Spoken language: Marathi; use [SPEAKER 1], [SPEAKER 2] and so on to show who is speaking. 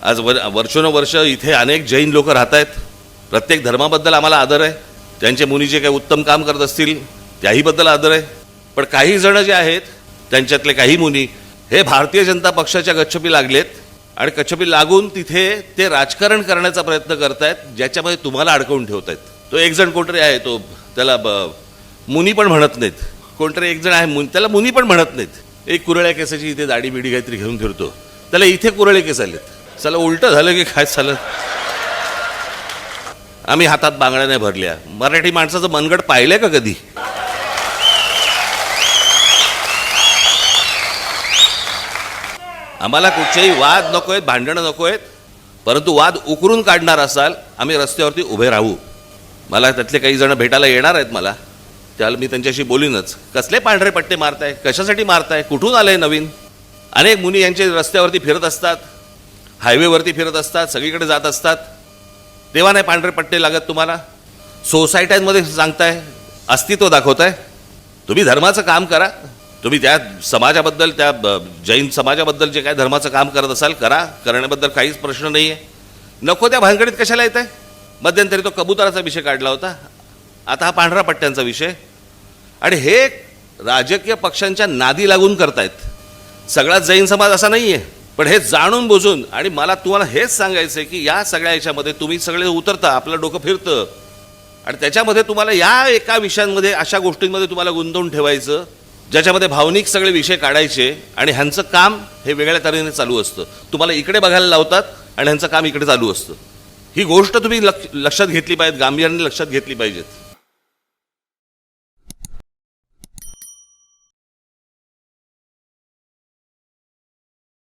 [SPEAKER 1] आज वर्षोनवर्ष इथे अनेक जैन लोक राहत आहेत. प्रत्येक धर्माबद्दल आम्हाला आदर आहे. त्यांचे मुनी जे काही उत्तम काम करत असतील त्याहीबद्दल आदर आहे. पण काही जण जे आहेत त्यांच्यातले काही मुनी हे भारतीय जनता पक्षाच्या गच्छपी लागलेत आणि गच्छपी लागून तिथे ते राजकारण करण्याचा प्रयत्न करतायत, ज्याच्यामध्ये तुम्हाला अडकवून ठेवतायत. तो एक जण कोणतरी आहे, तो त्याला मुनी पण म्हणत नाहीत. कोणतरी एक जण आहे त्याला मुनी पण म्हणत नाहीत. एक कुरळ्या केसाची इथे दाढी बिडी काहीतरी घेऊन फिरतो, त्याला इथे कुरळे केस आलेत. चला उलटं झालं की काय झालं. आम्ही हातात बांगड्या नाही भरल्या. मराठी माणसाचं मनगट पाहिलंय का कधी? आम्हाला कुठचेही वाद नको आहेत, भांडणं नको आहेत, परंतु वाद उकरून काढणार असाल आम्ही रस्त्यावरती उभे राहू. मला त्यातले काही जण भेटायला येणार आहेत मला, त्याला मी त्यांच्याशी बोलीनच. कसले पांढरे पट्टे मारताय, कशासाठी मारताय, कुठून आलंय नवीन? अनेक मुनी यांचे रस्त्यावरती फिरत असतात, हायवेवरती फिरत असतात, सगळीकडे जात असतात. तेव्हा नाही पांढरे पट्टे लागत तुम्हाला? सोसायट्यांमध्ये सांगताय, अस्तित्व दाखवताय. तुम्ही धर्माचं काम करा. तुम्ही त्या समाजाबद्दल, त्या जैन समाजाबद्दल जे काय धर्माचं काम करत असाल करा, करण्याबद्दल काहीच प्रश्न नाही आहे. नको त्या भानगडीत कशाला येत आहे? मध्यंतरी तो कबुतराचा विषय काढला होता, आता हा पांढरा पट्ट्यांचा विषय. आणि हे राजकीय पक्षांच्या नादी लागून करतायत. सगळा जैन समाज असा नाही आहे, पण हे जाणून बुजून. आणि मला तुम्हाला हेच सांगायचं आहे की या सगळ्या याच्यामध्ये तुम्ही सगळे उतरता, आपलं डोकं फिरतं आणि त्याच्यामध्ये तुम्हाला या एका विषयांमध्ये, अशा गोष्टींमध्ये तुम्हाला गुंतवून ठेवायचं ज्याच्यामध्ये भावनिक सगळे विषय काढायचे आणि ह्यांचं काम हे वेगळ्या तऱ्हेने चालू असतं. तुम्हाला इकडे बघायला लावतात आणि ह्यांचं काम इकडे चालू असतं. ही गोष्ट तुम्ही लक्षात घेतली पाहिजे, गांभीर्याने लक्षात घेतली पाहिजेत.